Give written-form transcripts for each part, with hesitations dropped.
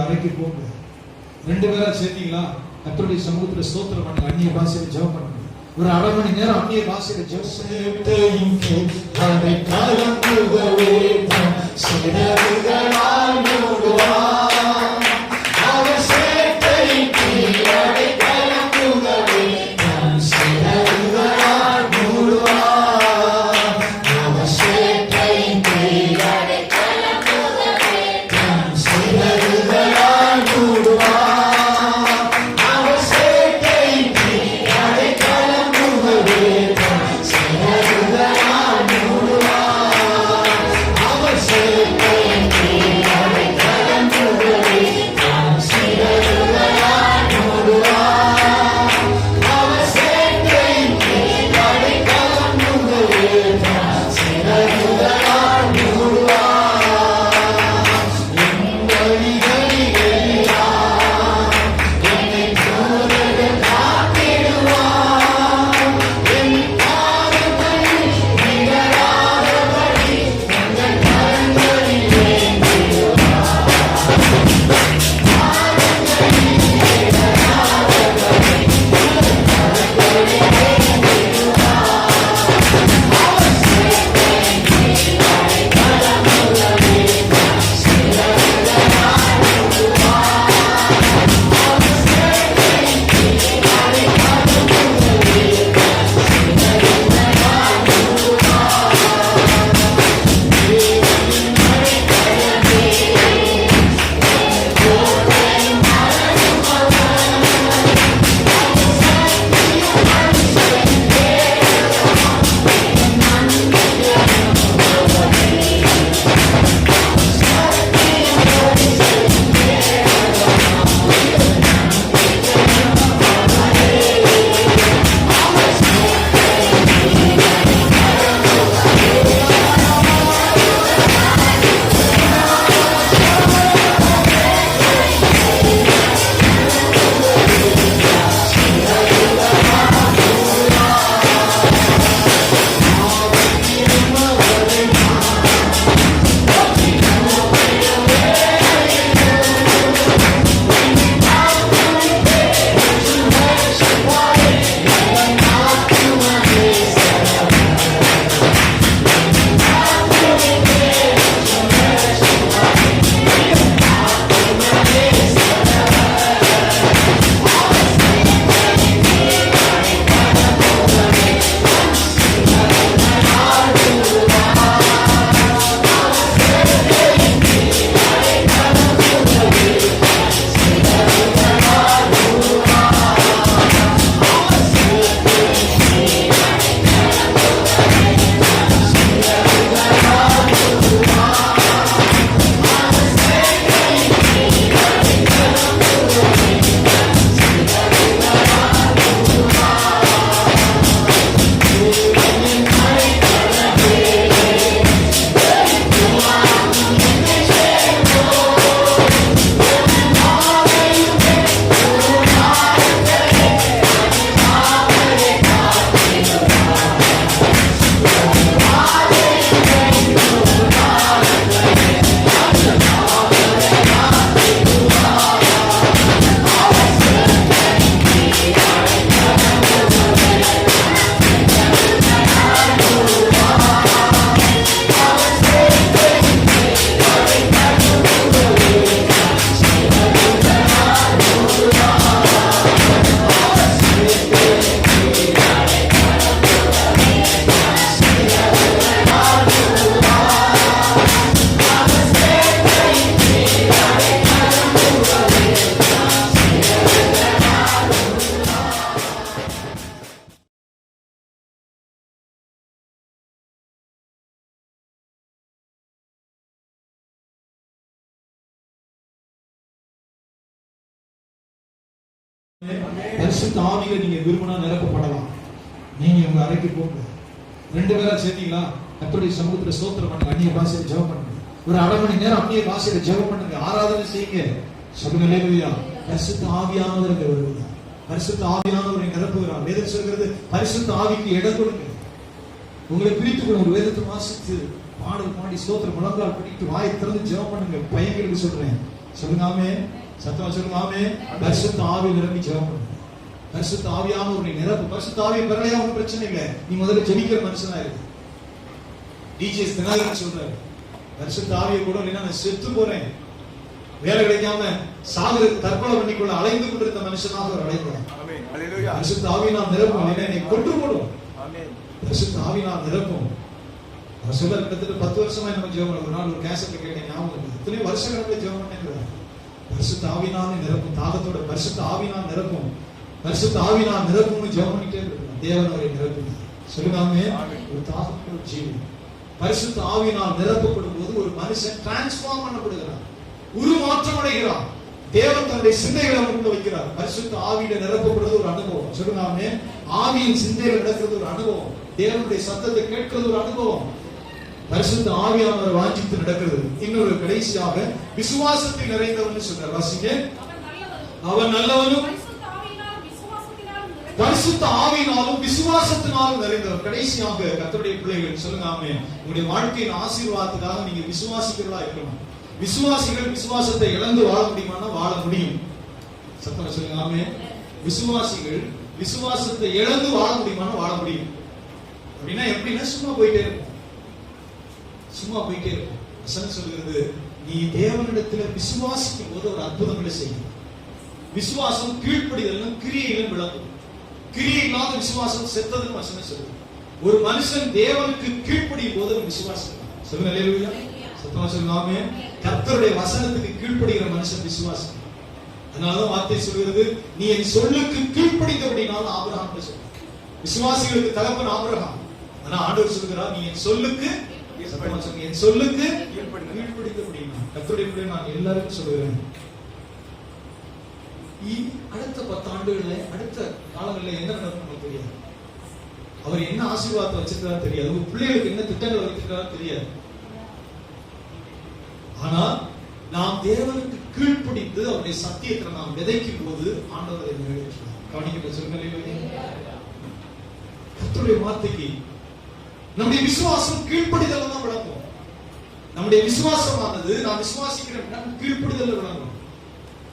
அறைக்கு போங்க. 2 பேரா சேர்த்தீங்களா? கர்த்தருடைய சமூகத்துல ஸ்தோத்திரம் பண்ணுங்க. அந்நிய பாஷையில ஜெபம் பண்ணுங்க. ஒரு அரை மணி நேரம் அந்நிய பாஷையில ஜெபம் பரிசுத்த ஆவியில நீங்க விரும்பினா நிரப்பப்படலாம். நீங்க உங்க அறைக்கு போங்க. 2 பேரா சேர்த்தீங்களா? கர்த்தருடைய சமூகத்துல ஸ்தோத்திரம் பண்ணுங்க. அந்நிய பாஷையில ஜெபம் பண்ணுங்க. ஒரு அரை மணி நேரம் அந்நிய பாஷையில ஜெபம் பண்ணுங்க. ஆராதனை செய்யுங்க. சொல்லுங்க அல்லேலூயா. பரிசுத்த ஆவியானவர் வருகிறார். பரிசுத்த ஆவியானவர் நிரப்புகிறார். வேதம் சொல்கிறது பரிசுத்த ஆவிக்கு இடம் கொடுங்க. உங்களை பிரித்துக் கொள்ள ஒரு வேதத்தை வாசித்து பாடல் பாடி ஸ்தோத்திரம் முழங்கால் பிடித்து வாயை திறந்து ஜெபம் பண்ணுங்க. பையங்களுக்கு சொல்றேன், சொல்லுங்க ஆமென். சத்தமா சொல்லுங்க ஆமென். பரிசுத்த ஆவியில் நிரம்பி ஜெபம் பண்ணுங்க. பரிசுத்த ஆவியானவரை நிரப்பு. பரிசுத்த ஆவியை பெறலையா ஒன்றும் பிரச்சனை இல்லை. நீ முதல்ல ஜெபிக்கிற மனுஷனா இருக்கு. டிஜிஎஸ் தினகரன் சொல்றாரு, பரிசுத்த ஆவியை கூட இல்லைன்னா நான் செத்து போறேன், வேலை கிடைக்காம சாகுறதுக்கு தற்கொலை பண்ணிக்கொள்ள அலைந்து கொண்டிருந்த மனுஷனாக அவர் அழைக்கிறார். பரிசுத்த ஆவியினால் நிரப்பும், இல்லைன்னா என்னை கொன்று போடும். பரிசுத்த ஆவியினால் நிரப்பும். அவர் சொல்ல கிட்டத்தட்ட 10 வருஷமா நம்ம ஜெபம். ஒரு நாள் ஒரு கேசட்ல கேட்டேன், ஞாபகம் இல்லை, இத்தனை வருஷ கணக்கில் ஜெபம் பண்ணிருக்கிறார். பரிசுத்த ஆவியினால் நிரப்பும், தாகத்தோட பரிசுத்த ஆவியினால் நிரப்பும், பரிசுத்த ஆவியினால் நிரப்பும்னு ஜெபம் பண்ணிட்டே இருக்கிறார். தேவன் அவரை நிரப்பும். சொல்லுங்க ஒரு தாகத்தோட ஜீவன் பரிசுத்த ஆவியினால் நிரப்பப்படும் போது ஒரு மனுஷன் டிரான்ஸ்ஃபார்ம் பண்ணப்படுகிறார், உருமாற்றம் அடைகிறார். தேவன் தன்னுடைய சிந்தைகளை கொண்டு வைக்கிறார். பரிசுத்த ஆவியில நிரப்பப்படுறது ஒரு அனுபவம். சொல்லுங்க ஆவியின் சிந்தையில நடக்கிறது ஒரு அனுபவம். தேவனுடைய சத்தத்தை கேட்கிறது ஒரு அனுபவம். பரிசுத்த ஆவியானவர் வாஞ்சித்து நடக்கிறது. இன்னொரு கடைசியாக விசுவாசத்தில் நிறைந்தவன் சொல்றார். வாசிங்க. அவன் நல்லவனும் பரிசுத்த ஆவியினாலும் விசுவாசத்தினாலும் நிறைந்தவர். கடைசியாக கர்த்தருடைய பிள்ளைகள் சொல்லுங்க ஆமென். உங்களுடைய வாழ்க்கையின் ஆசீர்வாதத்துக்காக நீங்க விசுவாசிக்கிறதா இருக்கணும். விசுவாசிகள் விசுவாசத்தை இழந்து வாழ முடியுமானா வாழ முடியும். சத்தமா சொல்லுங்க ஆமென். விசுவாசிகள் விசுவாசத்தை இழந்து வாழ முடியுமானா வாழ முடியும். அப்படின்னா எப்படின்னா சும்மா போயிட்டே இருக்கும், சும்மா போயிட்டே இருக்கும். வசனம் சொல்கிறது, நீ தேவனிடத்துல விசுவாசிக்கும் போது ஒரு அற்புதங்களை செய்யும். விசுவாசம் கீழ்ப்படிதலும் கிரியையிலும் விளங்கும். கிரியை இல்லாத விசுவாசம் செத்ததுன்னு வசனம் சொல்லுது. ஒரு மனுஷன் தேவனுக்கு கீழ்ப்படியும் போது விசுவாசம். சொல்லுங்க அல்லேலூயா. சத்தமா சொல்லுங்க ஆமென். கர்த்தருடைய வசனத்துக்கு கீழ்ப்படுகிற மனுஷன் விசுவாசம். அதனாலதான் வார்த்தை சொல்கிறது, நீ என் சொல்லுக்கு கீழ்ப்படிந்தபடினாலும் ஆபிரகாம் சொல்ற. விசுவாசிகளுக்கு தகப்பன் ஆபிரகாம். ஆனா ஆண்டவர் சொல்கிறார், நீ என் சொல்லுக்கு என் சொல்லுக்கு கீழ்ப்படிந்தபடினா. கர்த்தருடைய பிள்ளை நான் எல்லாருக்கும் சொல்லுகிறேன், அடுத்த 10 ஆண்டுகள்ல அடுத்த காலங்களில் என்ன நடக்கும் தெரியாது. அவர் என்ன ஆசீர்வாதத்தை வச்சிருக்காரு தெரியாது. உங்க பிள்ளைகளுக்கு என்ன திட்டங்கள் வைத்திருக்காரு தெரியாது. ஆனா நாம் தேவனுக்கு கீழ்ப்படிந்து அவருடைய சத்தியத்தை நாம் விதைக்கும் போது ஆண்டவரை நிறைவேற்றுவார். கவனிக்க சொல்லுங்க. கர்த்தருடைய வார்த்தைக்கு நம்முடைய விசுவாசம் கீழ்ப்படிதல் தான் விளங்கும். நம்முடைய விசுவாசமானது நாம் விசுவாசிக்கிற கீழ்ப்படிதல் விளங்கும்.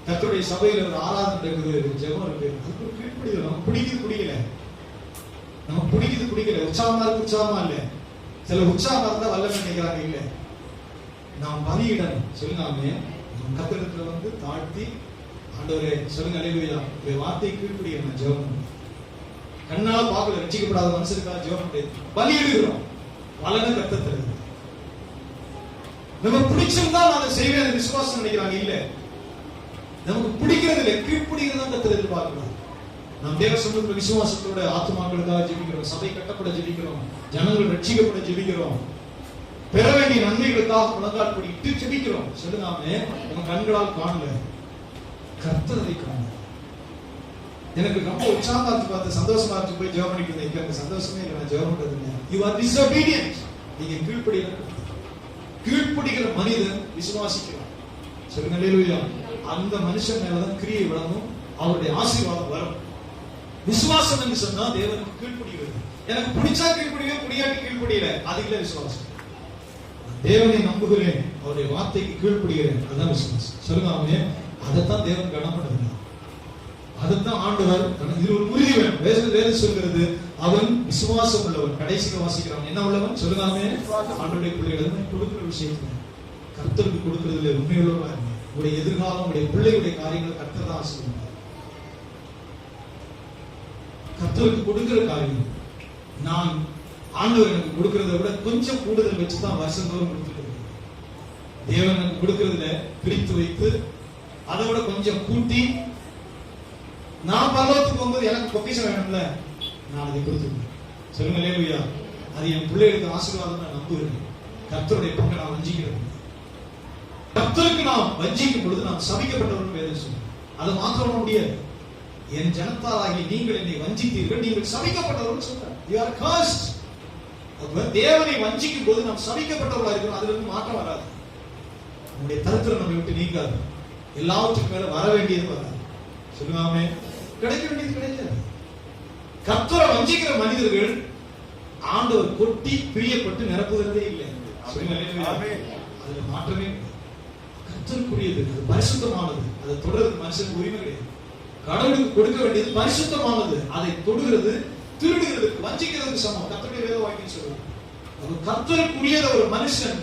கர்த்தருடைய சபையில ஒரு ஆராதனை இருக்குது, ஜெபம் இருக்கு, அதுக்கு கீழ்ப்படிதல். நமக்கு பிடிக்கல, நமக்கு பிடிக்கல. உற்சாகமா இருக்கு, உற்சாகமா இல்ல. சில உற்சாகமா இருந்தா வல்லமை நினைக்கிறாங்க. இல்ல, நாம் பலியிடணும். சொல்லுங்க கர்த்தரிடத்துல வந்து தாழ்த்தி, ஆண்டவரே சொல்லுங்க அல்லேலூயா, உங்களுடைய வார்த்தை கீழ்ப்படியணும். ஜெபம் கண்ணால் பார்க்கல, ரட்சிக்கப்படாத மனுஷனுக்காக ஜெபம் பண்ணி பலியிடுகிறோம். பலனை கர்த்தர் தருகிறது. நம்ம பிடிச்சிருந்தா நான் செய்வேன் விசுவாசம் நினைக்கிறாங்க. இல்ல, நமக்கு பிடிக்கிறது இல்லை, கீழ்ப்படிகிறது தான் கர்த்தர் எதிர்பார்க்கிறார். நாம் தேவ சமூகத்துல விசுவாசத்தோட ஆத்துமாக்களுக்காக ஜெபிக்கிறோம், சபை கட்டப்பட ஜெபிக்கிறோம், ஜனங்கள் ரட்சிக்கப்பட ஜெபிக்கிறோம், பெற வேண்டிய நன்மைகளுக்காக முழங்கால் படிட்டு ஜெபிக்கிறோம். சொல்லுங்க நம்ம கண்களால் காணல, கர்த்தர் அதை காண. எனக்கு ரொம்ப உற்சாகமா இருக்கு, பார்த்து சந்தோஷமா இருக்கு, போய் ஜெபம் பண்ணிட்டு இருந்தேன். எனக்கு சந்தோஷமே இல்லை, நான் ஜெபம் பண்றது இல்லை. You are disobedient. நீங்க கீழ்ப்படிகிற மனிதன் விசுவாசிக்கிறான். சொல்லுங்க அல்லேலூயா. அந்த மனுஷன் மேலதான் கிரியை விளங்கும், அவருடைய ஆசீர்வாதம் வரும். விசுவாசம் என்று சொன்னா தேவனுக்கு கீழ்ப்படிகிறது. எனக்கு பிடிச்சா கீழ்ப்படிய, புரியாட்டி கீழ்ப்படியல, அது இல்ல விசுவாசம். தேவனை நம்புகிறேன், அவருடைய வார்த்தைக்கு கீழ்ப்படிகிறேன், அதுதான் விசுவாசம். சொல்லுங்க ஆமென். அதைத்தான் தேவன் கனப்படுகிறார், அதைத்தான் ஆண்டவர். இது ஒரு உறுதி வேணும். வேதம் சொல்கிறது, அவன் விசுவாசம் உள்ளவன். கடைசியில் வாசிக்கிறான், என்ன உள்ளவன்? சொல்லுங்க ஆமென். ஆண்டவருடைய பிள்ளைகள் கொடுக்கிற விஷயத்துல கர்த்தருக்கு கொடுக்கிறதுல உண்மையுள்ளவா இருங்க. உங்களுடைய எதிர்காலம், உங்களுடைய பிள்ளைகளுடைய காரியங்கள் கர்த்தர் தான் ஆசீர்வதிப்பார். கர்த்தருக்கு கொடுக்கிற காரியம் நான் ஆண்டவர் எனக்கு கொடுக்கிறத விட கொஞ்சம் கூடுதல் வச்சுதான் வருஷந்தோறும் கொடுத்துட்டு. தேவன் எனக்கு கொடுக்கிறதுல பிரித்து வைத்து அதை விட கொஞ்சம் கூட்டி, நான் பரலோகத்துக்கு போகும்போது எனக்கு பொக்கிஷம் வேணும்ல, நான் அதை கொடுத்துருக்கேன். சொல்லுங்க அல்லேலூயா. அது என் பிள்ளைகளுக்கு ஆசீர்வாதம் நான் நம்புகிறேன். கர்த்தருடைய பக்கம் நான் வஞ்சிக்கிறேன். கர்த்தருக்கு நாம் வஞ்சிக்கும் பொழுது நாம் சபிக்கப்பட்டவர்கள் வேதம் சொல்லுங்க. அது மாத்திரம் முடியாது. என் ஜனத்தாராகி நீங்கள் என்னை வஞ்சித்தீர்கள், நீங்கள் சபிக்கப்பட்டவர்கள் சொல்றார். You are cursed. தேவனை வஞ்சிக்கும் போது நாம் சபிக்கப்பட்டவர்களா இருக்கிறோம். அதுல இருந்து மாற்றம் வராது. நம்முடைய தரித்திரம் நம்மை விட்டு நீங்காது. எல்லாவற்றுக்கும் மேல வர வேண்டியது வராது. சொல்லுவாமே, கிடைக்க வேண்டியது கிடைக்காது. கர்த்தரை வஞ்சிக்கிற மனிதர்கள் ஆண்டவர் கொட்டி பிரியப்பட்டு நிரப்புகிறதே இல்லை. அதுல மாற்றமே. கர்த்தருக்குரியது, அது பரிசுத்தமானது. அதை தொடர்றது மனுஷனுக்கு உரிமை கிடையாது. கடவுளுக்கு கொடுக்க வேண்டியது பரிசுத்தமானது. அதை தொடுகிறது திருடுகிறதுக்கு, வஞ்சிக்கிறதுக்கு சமம். கர்த்தருடைய வேத வாக்கியம் சொல்லுது. அது கர்த்தருக்குரியத ஒரு மனுஷன்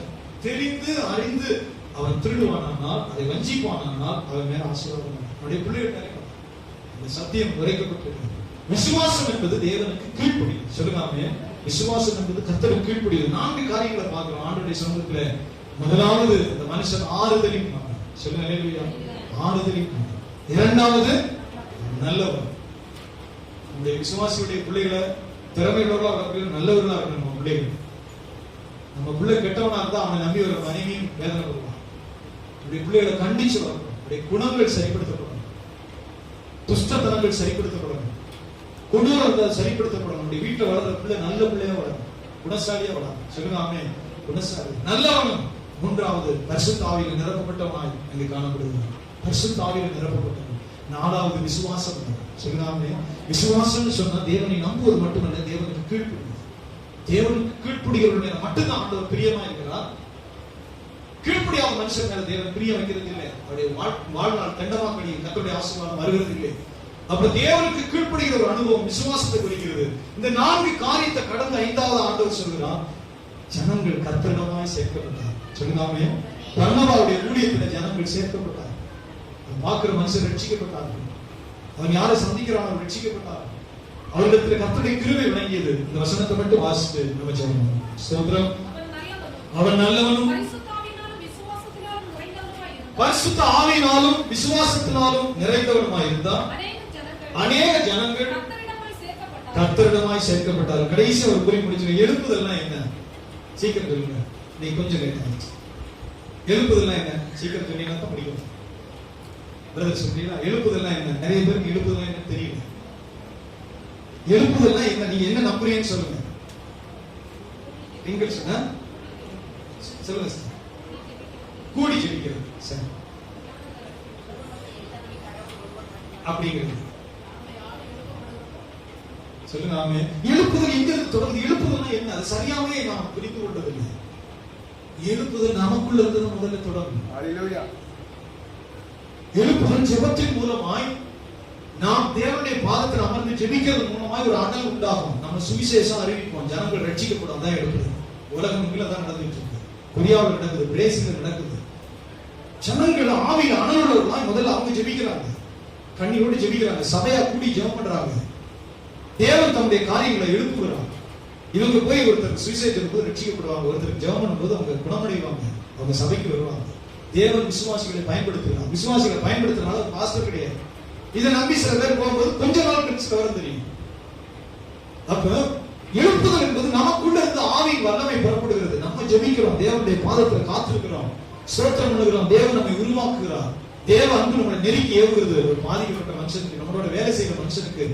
தெரிந்து அறிந்து அவன் திருடுவானால், அதை வஞ்சிப்பானால், அவன் மேல ஆசீர்வாதம். அவருடைய பிள்ளைகள் இந்த சத்தியம் உரைக்கப்பட்டிருக்கிறது. விசுவாசம் என்பது தேவனுக்கு கீழ்ப்படியும். சொல்லுங்க, விசுவாசம் என்பது கர்த்தருக்கு கீழ்ப்படியும். 4 காரியங்களை பார்க்கிறோம் ஆண்டவருடைய சமூகத்துல. முதலாவது, அந்த மனுஷன் ஆறுதலின் சொல்லுங்க, ஆறுதலின். இரண்டாவது, நல்லவர். நம்முடைய விசுவாசியுடைய பிள்ளைகளை திறமையுள்ளவர்களா இருக்கணும், நல்லவர்களா இருக்கணும். நம்ம பிள்ளைகள், நம்ம பிள்ளை கெட்டவனா இருந்தா அவனை நம்பி ஒரு மனைவியும் வேதனை வருவான். நம்முடைய பிள்ளைகளை கண்டிச்சு வரணும். நம்முடைய குணங்கள் சரிப்படுத்தப்படணும், துஷ்டத்தனங்கள் சரிப்படுத்தப்படணும், கொடூரம் சரிப்படுத்தப்படணும். நம்முடைய வீட்டுல வளர்ற பிள்ளை நல்ல பிள்ளையா வளரும், குணசாலியா வளரும். சொல்லுங்க ஆமென். குணசாலி, நல்லவனும். மூன்றாவது, பரிசுத்த ஆவியில் நிரப்பப்பட்டவனாய் அங்கே காணப்படுகிறான். பரிசுத்த ஆவியில் நிரப்பப்பட்டவன். நாலாவது, விசுவாசம். சொல்லுங்க ஆமென். விசுவாசம்னு சொன்னா தேவனை நம்புவது மட்டுமல்ல, தேவனுக்கு கீழ்ப்படிவது. தேவனுக்கு கீழ்ப்படிகிறவர்கள் மட்டும்தான் ஆண்டவர் பிரியமா இருக்கிறார். கீழ்ப்படியாத மனுஷன் மேல தேவன் பிரியம் வைக்கிறது இல்லை. அவருடைய வாழ்நாள் தண்டமாக்கடி கர்த்தருடைய ஆசீர்வாதம் வருகிறது இல்லை. அப்ப தேவனுக்கு கீழ்ப்படுகிற ஒரு அனுபவம் விசுவாசத்தை குறிக்கிறது. இந்த 4 காரியத்தை கடந்த 5வது ஆண்டவர் சொல்கிறார், ஜனங்கள் கர்த்தரிடமாய் சேர்க்கப்பட்டார். சொல்லுங்க, பர்னபாவுடைய ஊழியத்தில் ஜனங்கள் சேர்க்கப்பட்டார். பார்க்கிற மனுஷன் ரட்சிக்கப்பட்டார்கள். அவன் யாரை சந்திக்கிறான், அவர் ரட்சிக்கப்பட்டார். அவரிடத்தில் கர்த்தருடைய கிருபை விளங்கியது. இந்த வசனத்தை மட்டும் வாசித்து நம்ம சொல்லணும். ஸ்தோத்திரம். அவன் நல்லவனும் பரிசுத்த ஆவியினாலும் விசுவாசத்தினாலும் நிறைந்தவனுமாய் இருந்தான். அநேக ஜனங்கள் கர்த்தரிடமாய் சேர்க்கப்பட்டார்கள். கடைசி ஒரு குறிப்பு முடிச்சு, எழுப்புதல்னா என்ன? சீக்கிரம் சொல்லுங்க. நீ கொஞ்சம் லேட் ஆயிடுச்சு. எழுப்புதல்னா என்ன? சீக்கிரம் சொன்னீங்கன்னா தான் முடியும். பிரதர் சொல்றீங்களா? எழுப்புதல்னா என்ன? நிறைய பேருக்கு எழுப்புதல்னா என்ன தெரியல. எழுப்புதல்னா என்ன? நீங்க என்ன நம்புறீங்கன்னு சொல்லுங்க. நீங்கள் சொல்லுங்க சார். கூடி ஜெபிக்கிறது. சரி, அப்படிங்கிறது சொல்லுங்க. ஆமே. எழுப்புதல் எங்க தொடர்ந்து? எழுப்புதல்னா என்ன? அது சரியாவே நாம் புரிந்து கொண்டதில்லை. எழுப்புதல் நமக்குள்ள இருக்கிறது முதல்ல தொடரும். ஹல்லேலூயா. எழுப்புதல் ஜெபத்தின் மூலமாய் நாம் தேவனுடைய பாதத்தில் அமர்ந்து ஜெபிக்கிறது மூலமாய் ஒரு அனல் உண்டாகும். நம்ம சுவிசேஷம் அறிவிப்போம், ஜனங்கள் ரட்சிக்கப்படும். தான் எழுப்புதல். உலகம் முழுக்க தான் நடந்துட்டு இருக்கு. கொரியாவில் நடக்குது, பிரேசில் நடக்குது. ஜனங்கள் ஆவியில் அனலுள்ளவர்களாய் முதல்ல அவங்க ஜெபிக்கிறாங்க, கண்ணீரோடு ஜெபிக்கிறாங்க, சபையா கூடி ஜெபம் பண்றாங்க. தேவன் தம்முடைய காரியங்களை எழுப்புகிறார். இவங்க போய் ஒருத்தர் சுவிசேஷம் போது ரட்சிக்கப்படுவாங்க, ஒருத்தர் ஜெபம் பண்ணும்போது அவங்க குணமடைவாங்க, அவங்க சபைக்கு வருவாங்க. தேவன் விசுவாசிகளை பயன்படுத்துகிறார். விசுவாசிகளை பயன்படுத்தினால பாஸ்டர் கிடையாது. இதை நம்பி சில பேர் போகும்போது கொஞ்ச நாள் கழிச்சு தவறு தெரியும். அப்ப எழுப்புதல் என்பது நமக்குள்ள இருந்து ஆவியின் வல்லமை பெறப்படுகிறது. நம்ம ஜெபிக்கிறோம், தேவனுடைய பாதத்தில் காத்திருக்கிறோம், ஸ்தோத்திரம் பண்ணுகிறோம். தேவன் நம்மை உருவாக்குகிறார். தேவ அன்பு நம்மளை நெருக்கி ஏவுகிறது. ஒரு பாதிக்கப்பட்ட மனுஷனுக்கு, நம்மளோட வேலை செய்யற மனுஷனுக்கு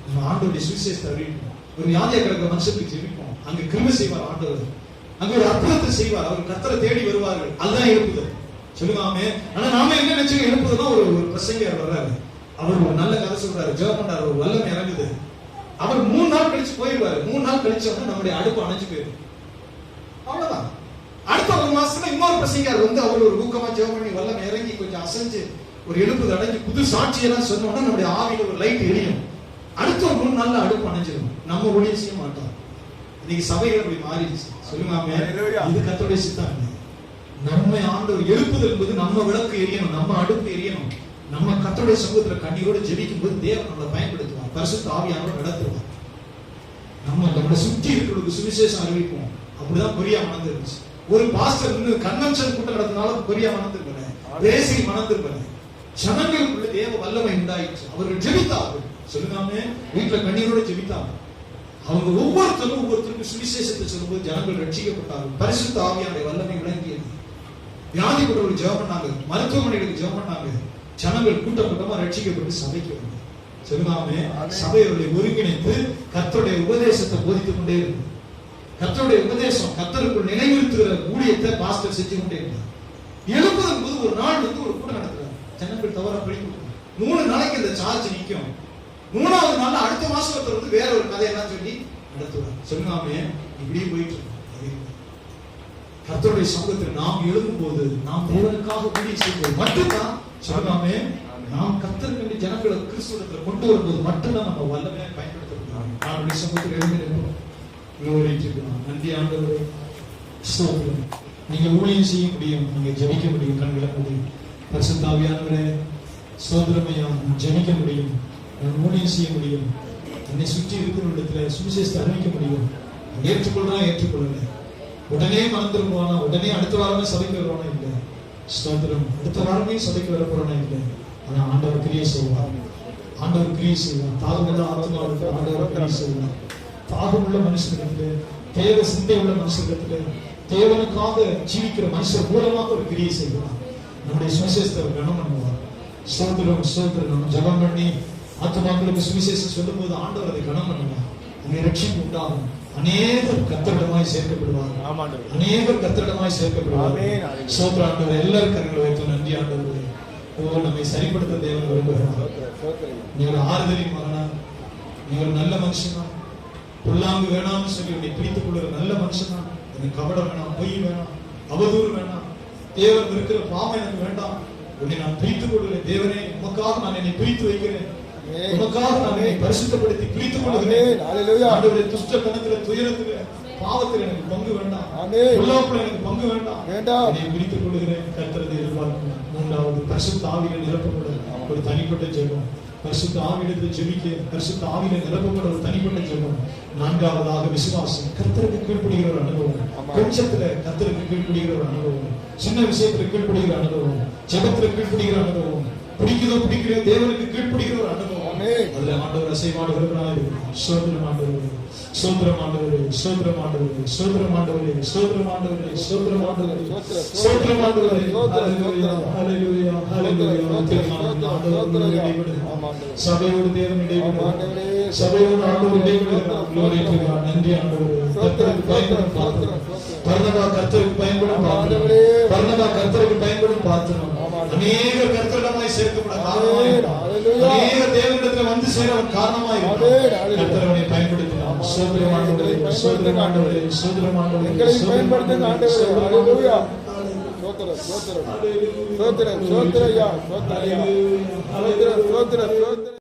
நம்ம ஆண்டவருடைய சுவிசேஷத்தை அறிவிப்போம். ஒரு வியாதியா கிடக்கிற மனுஷனுக்கு ஜெபிப்போம், அங்க கிருபை செய்வார் ஆண்டவர், அங்க ஒரு அற்புதத்தை செய்வார். அவர் கர்த்தரை தேடி வருவார்கள். அதுதான் எழுப்புதல். சொல்லுவாமே. ஆனா நாம என்ன நினைச்சு எழுப்புதல்னா ஒரு பிரசங்கர் வர்றாரு, அவர் ஒரு நல்ல கதை சொல்றாரு, ஜெபம் பண்றாரு, ஒரு வல்லமை இறங்குது. அவர் 3 நாள் கழிச்சு போயிடுவாரு. 3 நாள் கழிச்சோம்னா நம்முடைய அடுப்பு அணைஞ்சு போயிடும். அவ்வளவுதான். அடுத்த 1 மாசத்துல இன்னொரு பிரசங்கர் வந்து அவர் ஒரு ஊக்கமா ஜெபம் பண்ணி வல்லமை இறங்கி கொஞ்சம் அசைஞ்சு ஒரு எழுப்புதல் அடைஞ்சு புது சாட்சியெல்லாம் சொன்னோம்னா நம்முடைய ஆவியில ஒரு லைட் எரியும். அடுத்த 3 நாள்ல அடுப்பு அணைஞ்சிடும். நம்ம ஊழியம் செய்ய மாட்டோம். இன்னைக்கு சபைகள் அப்படி மாறிடுச்சு. சொல்லுங்க, இது கர்த்தருடைய சித்தம். நம்ம ஆண்டவர் எழுப்புதல் என்பது நம்ம விளக்கு எரியணும், நம்ம அடுப்பு எரியணும். நம்ம கர்த்தருடைய சமூகத்துல கண்ணீரோடு ஜெபிக்கும் போது தேவன் நம்மளை பயன்படுத்துவார், பரிசுத்த ஆவியானவர் நடத்துவார். நம்ம சுற்றி இருக்கிறவங்களுக்கு சுவிசேஷம் அறிவிப்போம். அப்படிதான் கொரியா மணந்திருந்துச்சு. ஒரு பாஸ்டர் கன்வென்ஷன் கூட்டம் நடத்தினாலும் கொரியா மணந்திருப்பாரு, பிரேசில் மணந்திருப்பாரு. ஜனங்களுக்குள்ள தேவ வல்லமை உண்டாயிடுச்சு. அவர்கள் ஜெபித்தார்கள். சொல்லுங்க, வீட்டுல கண்ணீரோடு ஜெபித்தாங்க. அவங்க ஒவ்வொருத்தருக்கும் சுவிசேஷத்தை சொல்லும்போது ஜனங்கள் ரட்சிக்கப்பட்டார்கள். பரிசுத்த ஆவியானுடைய வல்லமை விளங்கியது. வியாதிப்பட்டவர்கள் ஜெபம் பண்ணாங்க, மருத்துவமனைகளுக்கு ஜெபம் பண்ணாங்க. ஜனங்கள் கூட்டம் கூட்டமா ரட்சிக்கப்பட்டு சபைக்கு வந்தாங்க. சொல்லுங்க, சபையோட ஒருங்கிணைத்து கர்த்தருடைய உபதேசத்தை போதித்துக் கொண்டே இருக்கு. கர்த்தருடைய உபதேசம், கர்த்தருக்குள் நிலைநிறுத்துகிற ஊழியத்தை பாஸ்டர் செஞ்சு கொண்டே இருந்தார். எழுப்புதல் போது ஒரு நாள் வந்து ஒரு கூட்டம் நடத்துறாங்க. ஜனங்கள் தவறா படிக்க 3 நாளைக்கு இந்த சார்ஜ் நிற்கும். 3வது நாள் அடுத்த மாசம் ஒருத்தர் வந்து வேற ஒரு கதையெல்லாம் சொல்லி நடத்துவார். சொல்லுங்க, இப்படியே போயிட்டு இருக்கு. கர்த்தருடைய சமூகத்தில் நாம் எழுதும்போது, நாம் தேவனுக்காக ஊழியம் செய்யும்போது மட்டும்தான் சொல்லாமே, நாம் கர்த்தருக்கு ஜனங்களை கிறிஸ்துவத்தில் கொண்டு வரும்போது மட்டும்தான் நம்ம வல்லமையை பயன்படுத்த முடியும். நம்முடைய சமூகத்தில் எழுதியிருக்கிறோம். நன்றி ஆண்டவரே, ஸ்தோத்திரம். நீங்க ஊழியம் செய்ய முடியும், நீங்க ஜெபிக்க முடியும், கண்களை மூடி. பரிசுத்த ஆவியானவரே ஸ்தோத்திரமையா, ஜெபிக்க முடியும், ஊழியம் செய்ய முடியும், என்னை சுற்றி இருக்கிற இடத்துல சுவிசேஷத்தை அறிவிக்க முடியும். ஏற்றுக்கொள்றா ஏற்றுக்கொள்ளல, உடனே மறந்துருவானா, உடனே அடுத்த வாரமே சபைக்கு வருவானா இல்லை. ஸ்தோத்திரம். அடுத்த வாரமே சபைக்கு வர போறானா இல்லை. ஆனா ஆண்டவர் கிரியை செய்வார், ஆண்டவர் கிரியை செய்வார். தாகமுள்ள ஆத்மாவுக்கு ஆண்டவர் கிரியை செய்வார். தாகமுள்ள மனுஷனிடத்துல, தேவ சிந்தை உள்ள மனுஷனிடத்துல, தேவனுக்காக ஜீவிக்கிற மனுஷர் மூலமாக ஒரு கிரியை செய்வார். நம்முடைய சுவிசேஷத்தை கனம் பண்ணுவார். ஸ்தோத்திரம் ஸ்தோத்திரம். நம்ம ஜெபம் பண்ணி ஆத்மாக்களுக்கு சுவிசேஷம் சொல்லும் போது ஆண்டவர் அதை கனம் பண்ணுவார். அங்கே ரட்சிப்பு உண்டாகும். அநேகர் கர்த்தரிடமாய் சேர்க்கப்படுவார், அநேகர் கர்த்தரிடமாய் சேர்க்கப்படுவார். ஸ்தோத்திரம் ஆண்டவர். எல்லாரும் கரங்களை வைத்து நன்றி ஆண்டவரே. நம்மை சரிப்படுத்த தேவன் விரும்புகிறார். நீ ஒரு ஆறுதலின் மகனா, நீ ஒரு நல்ல மனுஷனா, பொல்லாங்கு வேணாம்னு சொல்லி உன்னை பிடித்துக் கொள்கிற நல்ல மனுஷனா. எனக்கு கபடம் வேணாம், பொய் வேணாம், அவதூறு வேணாம், தேவன் இருக்கிற பாவம் எனக்கு வேண்டாம். உன்னை நான் பிரித்துக் கொள்கிறேன். தேவனே, உமக்காக நான் என்னை பிரித்து வைக்கிறேன், உமக்காக நான் என்னை பரிசுத்தப்படுத்தி பிரித்துக் கொள்கிறேன். ஆண்டவரே, துஷ்ட கணத்துல, துயரத்துல, பாவத்தில் எனக்கு பங்கு வேண்டாம், பொல்லாப்புல எனக்கு பங்கு வேண்டாம். என்னை பிரித்துக் கொள்கிறேன். கர்த்தரை எதிர்பார்க்கிறேன். மூன்றாவது, பரிசுத்த ஆவியில் நிரப்பப்பட ஒரு தனிப்பட்ட ஜெபம். பரிசுத்த ஆவியிடத்தில் ஜெபிக்க, பரிசுத்த ஆவியில நிரப்பப்பட ஒரு தனிப்பட்ட ஜெபம். நான்காவதாக விசுவாசம். கர்த்தருக்கு கீழ்ப்படுகிற ஒரு அனுபவம். கொஞ்சத்துல கர்த்தருக்கு கீழ்ப்படுகிற ஒரு அனுபவம், சின்ன விஷயத்துல கீழ்ப்படுகிற அனுபவம், ஜெபத்துல கீழ்ப்படுகிற அனுபவம், பிடிக்குதோ பிடிக்கிற தேவனுக்கு கீழ்ப்படுகிற ஒரு அனுபவம். அதுல ஆண்டவர் அசைவாடுகிறவராக இருக்கிறார். சோதரம் ஆண்டவரே, சோதரம் ஆண்டவரே, சோதரம் ஆண்டவரே, சோதரம் ஆண்டவரே, சோதரம் ஆண்டவரே, சோதரம் ஆண்டவரே, சோதரம் ஆண்டவரே. ஹல்லேலூயா, ஹல்லேலூயா, ஹல்லேலூயா. சபையோடு தேவன் இடைவிடுகிறார், சபையோடு ஆண்டவர் இடைவிடுகிறார். glory to God. நன்றி ஆண்டவரே. கர்த்தருக்கு பயன்படும் பாத்திரம். பர்னபா கர்த்தருக்கு பயன்படும் பாத்திரம். பர்னபா கர்த்தருக்கு பயன்படும் பாத்திரம். அநேகர் கர்த்தரிடமாய் சேர்க்கப்பட காரணமாய், அநேகர் தேவனிடத்தில் வந்து சேர காரணமாய் கர்த்தரவனை பயன்படுத்தினார். சோதரம் ஆண்டவரே, சோதரம் ஆண்டவரே, சோதரம் ஆண்டவரே, எங்களை பயன்படுத்துங்க ஆண்டவரே. ஹல்லேலூயா. சோதரம் சோதரம் சோதரம் சோதரயா சோதரயா சோதரம் சோதரம் சோதரம்.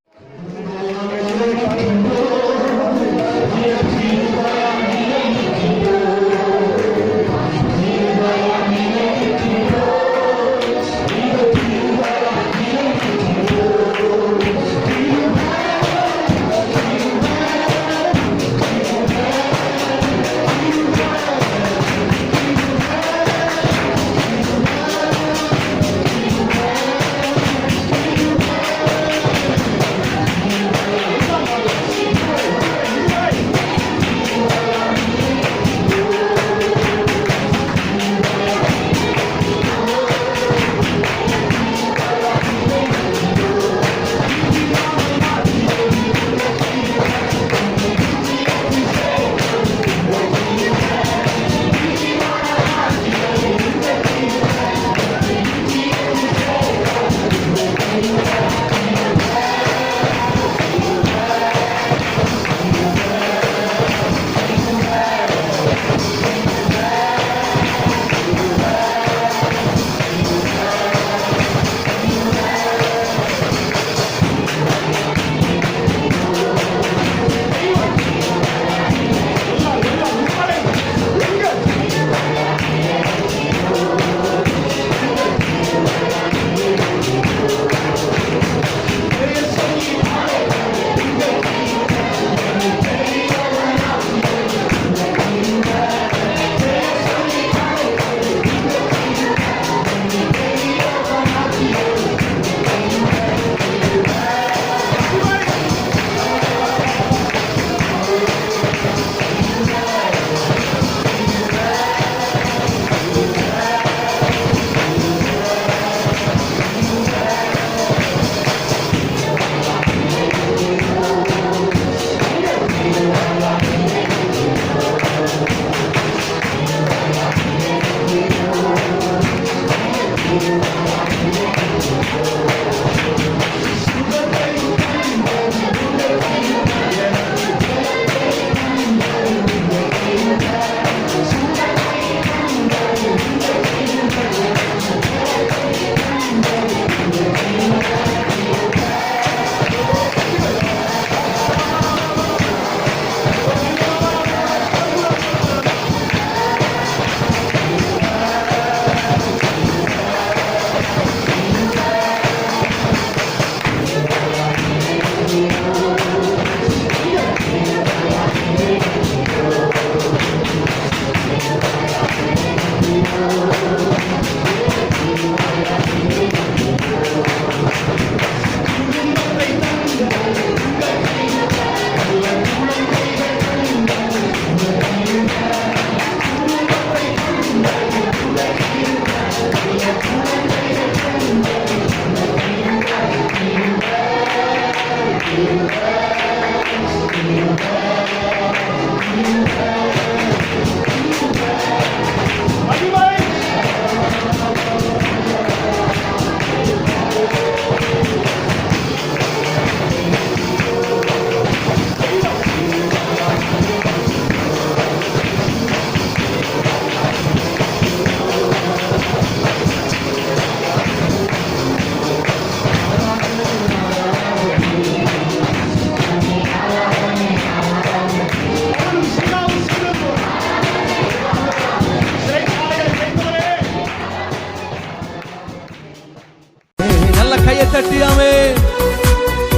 கையை தட்டியாமே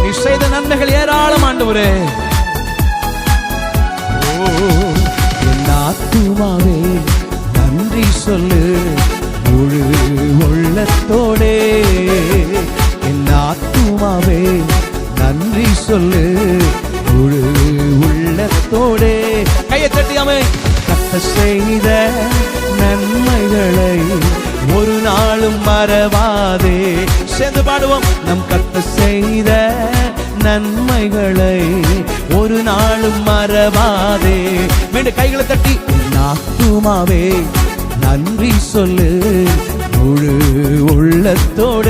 நீ செய்த நன்மைகள் ஏராளம் ஆண்டவரே. என் ஆத்துமாவே நன்றி சொல்லு முழு உள்ளத்தோடே. என் ஆத்துமாவே நன்றி சொல்லு முழு உள்ளத்தோடே. கையை தட்டியாமே கர்த்தர் செய்த நன்மைகளை ஒரு நாளும் மறவாதே. சேர்ந்து பாடுவோம். நம் கர்த்தர் செய்த நன்மைகளை ஒரு நாளும் மறவாதே. மீண்டும் கைகளை தட்டி என் ஆத்துமாவே நன்றி சொல்லு முழு உள்ளத்தோடு.